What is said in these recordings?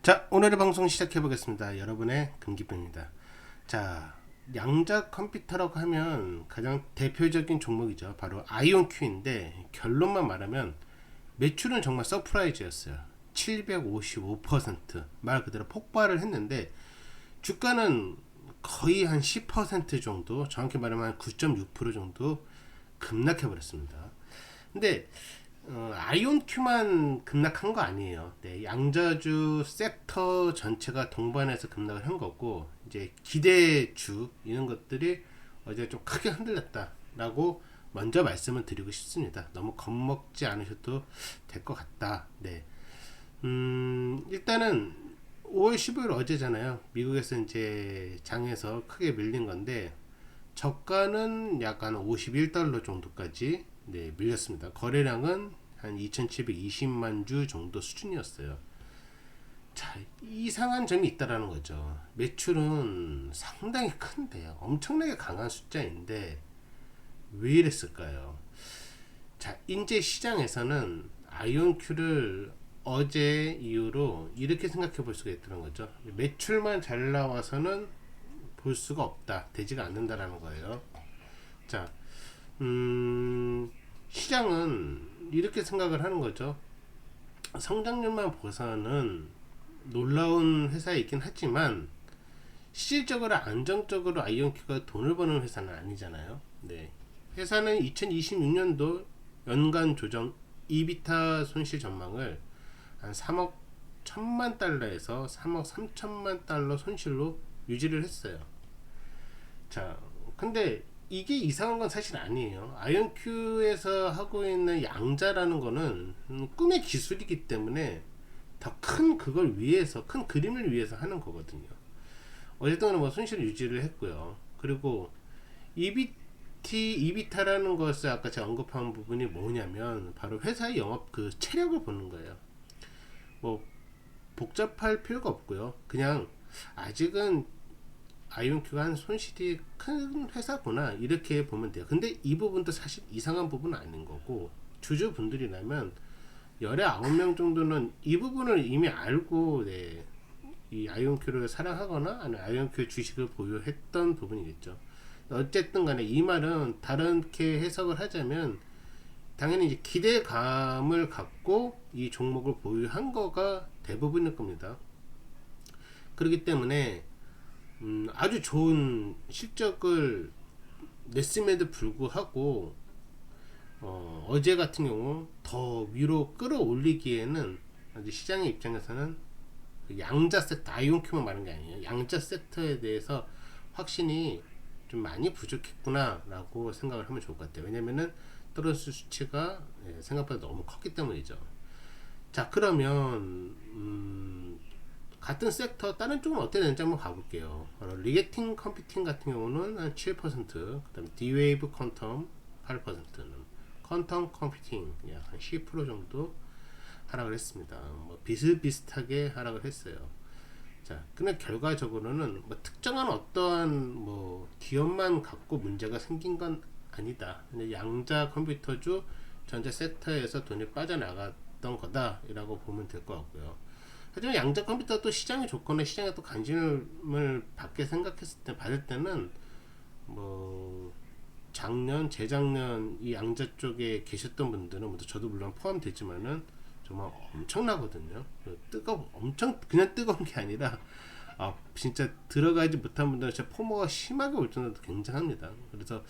자, 오늘의 방송 시작해 보겠습니다. 여러분의 금기표입니다. 자, 양자 컴퓨터라고 하면 가장 대표적인 종목이죠. 바로 아이온큐인데 결론만 말하면 매출은 정말 서프라이즈였어요. 755%말 그대로 폭발을 했는데 주가는 거의 한 10% 정도, 정확히 말하면 한 9.6% 정도 급락해 버렸습니다. 근데 아이온큐만 급락한 거 아니에요. 네, 양자주 섹터 전체가 동반해서 급락을 한 거고, 이제 기대주 이런 것들이 어제 좀 크게 흔들렸다라고 먼저 말씀을 드리고 싶습니다. 너무 겁먹지 않으셔도 될 것 같다. 네. 일단은 5월 15일 어제잖아요. 미국에서 이제 장에서 크게 밀린 건데, 저가는 약간 51달러 정도까지 밀렸습니다. 거래량은 한 2720만 주 정도 수준이었어요. 자, 이상한 점이 있다라는 거죠. 매출은 상당히 큰데 엄청나게 강한 숫자인데 왜 이랬을까요? 자, 이제 시장에서는 아이온큐를 어제 이후로 이렇게 생각해 볼 수가 있다는 거죠. 매출만 잘 나와서는 볼 수가 없다, 되지가 않는다라는 거예요. 자, 시장은 이렇게 생각을 하는 거죠. 성장률만 봐서는 놀라운 회사이긴 하지만 실질적으로 안정적으로 아이온큐가 돈을 버는 회사는 아니잖아요. 네. 회사는 2026년도 연간 조정 이비타 손실 전망을 한 3억 1천만 달러에서 3억 3천만 달러 손실로 유지를 했어요. 자, 근데 이게 이상한 건 사실 아니에요. 아이온큐에서 하고 있는 양자라는 거는 꿈의 기술이기 때문에 더 큰 그걸 위해서, 큰 그림을 위해서 하는 거거든요. 어쨌든 뭐 손실 유지를 했고요. 그리고 이비타라는 것을 아까 제가 언급한 부분이 뭐냐면 바로 회사의 영업 그 체력을 보는 거예요. 뭐 복잡할 필요가 없고요. 그냥 아직은 아이온큐가 한 손실이 큰 회사구나 이렇게 보면 돼요. 근데 이 부분도 사실 이상한 부분은 아닌 거고, 주주분들이라면 열에 9명 정도는 이 부분을 이미 알고 이 아이온큐를 사랑하거나 아니면 아이온큐 주식을 보유했던 부분이겠죠. 어쨌든 간에 이 말은 다르게 해석을 하자면 당연히 이제 기대감을 갖고 이 종목을 보유한 거가 대부분일 겁니다. 그렇기 때문에 아주 좋은 실적을 냈음에도 불구하고 어제 같은 경우 더 위로 끌어올리기에는 시장의 입장에서는 양자 섹터, 아이온큐만 말하는 게 아니에요. 양자 섹터에 대해서 확신이 좀 많이 부족했구나 라고 생각을 하면 좋을 것 같아요. 왜냐면은 떨어질 수치가 생각보다 너무 컸기 때문이죠. 자, 그러면 같은 섹터 다른 쪽은 어떻게 되는지 한번 가볼게요. 리게팅 컴퓨팅 같은 경우는 한 7%, 그 다음에 D-Wave 퀀텀 8%는 퀀텀 컴퓨팅 약 한 10% 정도 하락을 했습니다. 뭐 비슷비슷하게 하락을 했어요. 자, 근데 결과적으로는 뭐 특정한 어떠한 뭐 기업만 갖고 문제가 생긴 건 아니다. 양자 컴퓨터주 전체 섹터에서 돈이 빠져나갔던 거다라고 보면 될 것 같고요. 하지만 양자 컴퓨터도 시장이 좋거나 시장에 또 관심을 받게 생각했을 때, 받을 때는 뭐 작년, 재작년 이 양자 쪽에 계셨던 분들은 저도 물론 포함되지만은 정말 엄청나거든요. 엄청 그냥 뜨거운 게 아니라 진짜 들어가지 못한 분들은 진짜 포모가 심하게 올 정도로 굉장합니다. 그래서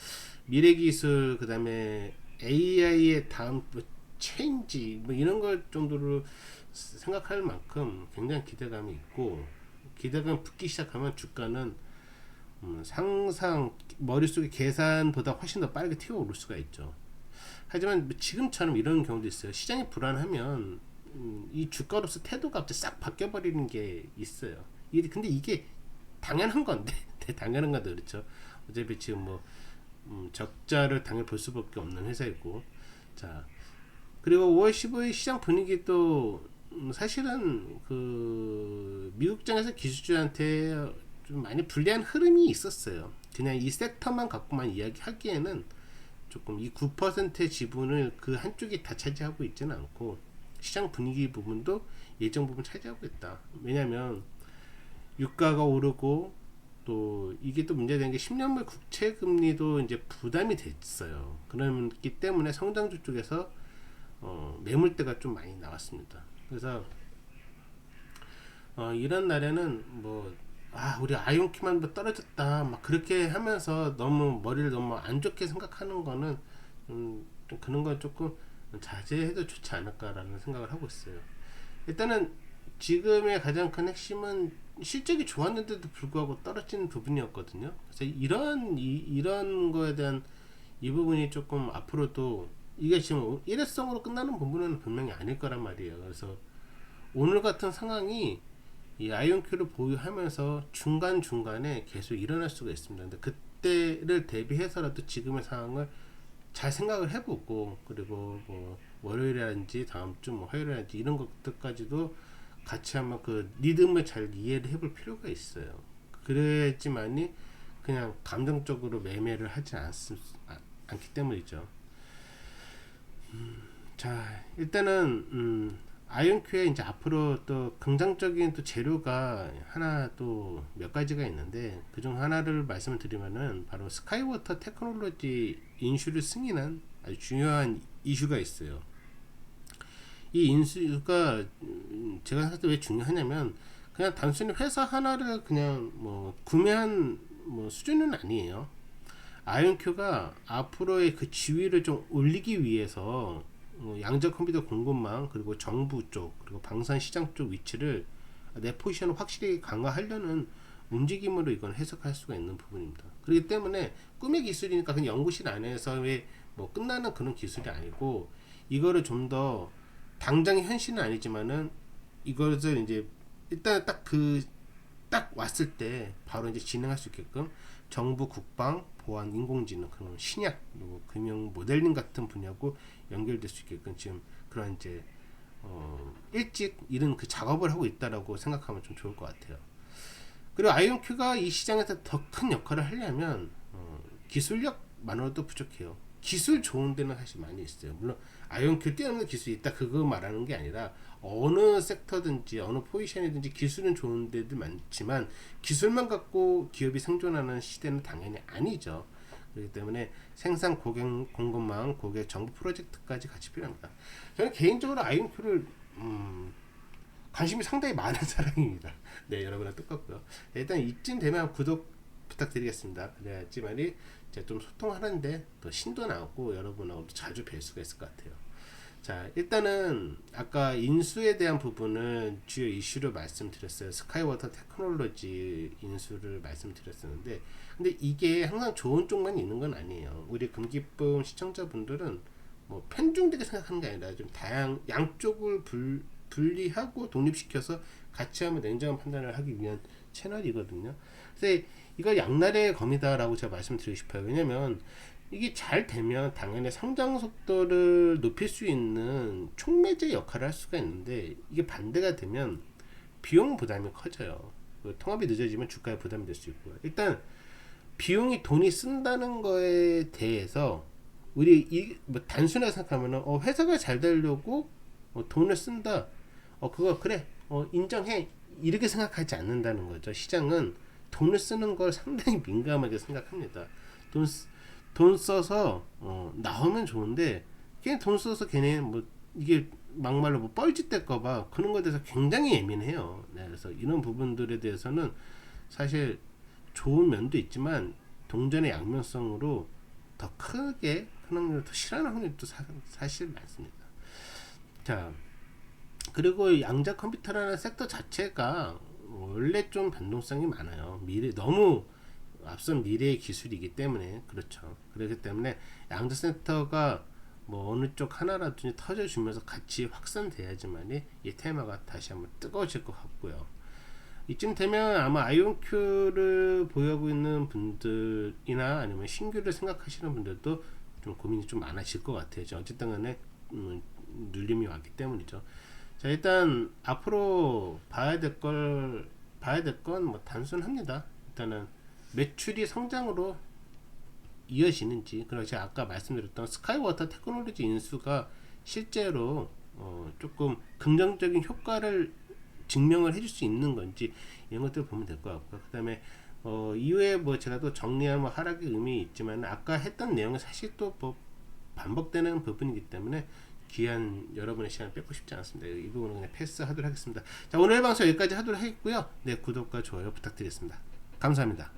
미래기술, 그 다음에 AI의 다음 체인지 뭐 이런 걸 정도로 생각할 만큼 굉장히 기대감이 있고, 기대감 붙기 시작하면 주가는 상상 머릿속에 계산보다 훨씬 더 빠르게 튀어오를 수가 있죠. 하지만 지금처럼 이런 경우도 있어요. 시장이 불안하면 이 주가로서 태도가 갑자기 싹 바뀌어버리는 게 있어요. 근데 이게 당연한 건데 당연한 건데 그렇죠. 어차피 지금 뭐 적자를 당연히 볼 수밖에 없는 회사이고. 자, 그리고 5월 15일 시장 분위기도 사실은 그 미국장에서 기술주한테 좀 많이 불리한 흐름이 있었어요. 그냥 이 섹터만 갖고만 이야기하기에는 조금 이 9%의 지분을 그 한쪽이 다 차지하고 있지는 않고, 시장 분위기 부분도 일정 부분 차지하고 있다. 왜냐하면 유가가 오르고 또 이게 또 문제된 게 10년물 국채 금리도 이제 부담이 됐어요. 그렇기 때문에 성장주 쪽에서 매물대가 좀 많이 나왔습니다. 그래서 이런 날에는 우리 아이온큐만 떨어졌다 막 그렇게 하면서 너무 머리를 너무 안 좋게 생각하는 거는 좀 그런 건 조금 자제해도 좋지 않을까라는 생각을 하고 있어요. 일단은 지금의 가장 큰 핵심은 실적이 좋았는데도 불구하고 떨어지는 부분이었거든요. 그래서 이런 거에 대한 이 부분이 조금 앞으로도 이게 지금 일회성으로 끝나는 부분은 분명히 아닐 거란 말이에요. 그래서 오늘 같은 상황이 이 아이온큐를 보유하면서 중간중간에 계속 일어날 수가 있습니다. 근데 그때를 대비해서라도 지금의 상황을 잘 생각을 해보고, 그리고 월요일이라든지 다음 주 화요일이라든지 이런 것들까지도 같이 한번 그 리듬을 잘 이해를 해볼 필요가 있어요. 그래야지만이 그냥 감정적으로 매매를 하지 않기 때문이죠. 자, 일단은 아이온큐에 이제 앞으로 또 긍정적인 또 재료가 하나 또 몇 가지가 있는데, 그중 하나를 말씀을 드리면은 바로 스카이워터 테크놀로지 인수를 승인한 아주 중요한 이슈가 있어요. 이 인수가 제가 생각할 때 왜 중요하냐면, 그냥 단순히 회사 하나를 그냥 구매한 수준은 아니에요. 아이온큐가 앞으로의 그 지위를 좀 올리기 위해서 양자 컴퓨터 공급망, 그리고 정부 쪽, 그리고 방산 시장 쪽 위치를 내 포지션을 확실히 강화하려는 움직임으로 이건 해석할 수가 있는 부분입니다. 그렇기 때문에 꿈의 기술이니까 그냥 연구실 안에서의 끝나는 그런 기술이 아니고, 이거를 좀 더 당장의 현실은 아니지만은 이것을 이제 일단 딱 왔을 때 바로 이제 진행할 수 있게끔 정부, 국방, 보안, 인공지능, 그런 신약, 금융 모델링 같은 분야고 연결될 수 있게끔 지금 그런 이제 일찍 이런 그 작업을 하고 있다라고 생각하면 좀 좋을 것 같아요. 그리고 아이온큐가 이 시장에서 더 큰 역할을 하려면 기술력만으로도 부족해요. 기술 좋은 데는 사실 많이 있어요. 물론 아이온큐 뛰어넘는 기술이 있다 그거 말하는 게 아니라, 어느 섹터든지 어느 포지션이든지 기술은 좋은 데도 많지만 기술만 갖고 기업이 생존하는 시대는 당연히 아니죠. 그렇기 때문에 생산, 고객 공급망, 고객 정보 프로젝트까지 같이 필요합니다. 저는 개인적으로 아이온큐를 관심이 상당히 많은 사람입니다. 네, 여러분랑 똑같고요. 일단 이쯤 되면 구독 부탁드리겠습니다. 그래야지만이 제가 좀 소통하는데 더 신도 나고 여러분하고 자주 뵐 수가 있을 것 같아요. 자, 일단은 아까 인수에 대한 부분은 주요 이슈를 말씀드렸어요. 스카이워터 테크놀로지 인수를 말씀드렸었는데, 근데 이게 항상 좋은 쪽만 있는 건 아니에요. 우리 금기쁨 시청자분들은 편중되게 생각하는 게 아니라 좀 양쪽을 분리하고 독립시켜서 같이 하면 냉정한 판단을 하기 위한 채널이거든요. 그래서 이거 양날의 검이다라고 제가 말씀드리고 싶어요. 왜냐면 이게 잘 되면 당연히 성장 속도를 높일 수 있는 촉매제 역할을 할 수가 있는데, 이게 반대가 되면 비용 부담이 커져요. 통합이 늦어지면 주가에 부담이 될 수 있고요. 일단 돈이 쓴다는 거에 대해서 우리 단순하게 생각하면은 회사가 잘 되려고 돈을 쓴다. 그거 그래. 인정해. 이렇게 생각하지 않는다는 거죠. 시장은 돈을 쓰는 걸 상당히 민감하게 생각합니다. 돈 써서 나오면 좋은데, 걔 돈 써서 걔네 이게 막말로 뻘짓될까봐 그런 거에 대해서 굉장히 예민해요. 네, 그래서 이런 부분들에 대해서는 사실 좋은 면도 있지만 동전의 양면성으로 더 크게 큰 확률을 더 싫어하는 확률도 사실 많습니다. 자, 그리고 양자 컴퓨터라는 섹터 자체가 원래 좀 변동성이 많아요. 너무 앞선 미래의 기술이기 때문에. 그렇죠. 그렇기 때문에 양자 센터가 어느 쪽 하나라든지 터져주면서 같이 확산돼야지만이 이 테마가 다시 한번 뜨거워질 것 같고요. 이쯤 되면 아마 아이온큐를 보유하고 있는 분들이나 아니면 신규를 생각하시는 분들도 좀 고민이 좀 많아질 것 같아요. 어쨌든 간에 눌림이 왔기 때문이죠. 자, 일단 앞으로 봐야 될 건 단순합니다. 일단은 매출이 성장으로 이어지는지, 그리고 제가 아까 말씀드렸던 스카이워터 테크놀로지 인수가 실제로 조금 긍정적인 효과를 증명을 해줄 수 있는 건지 이런 것들을 보면 될 것 같고요. 그 다음에 이후에 뭐 제가 또 정리한 뭐 하락의 의미 있지만 아까 했던 내용은 사실 또 뭐 반복되는 부분이기 때문에 귀한 여러분의 시간을 뺏고 싶지 않습니다. 이 부분은 그냥 패스하도록 하겠습니다. 자, 오늘 방송 여기까지 하도록 하겠고요. 네, 구독과 좋아요 부탁드리겠습니다. 감사합니다.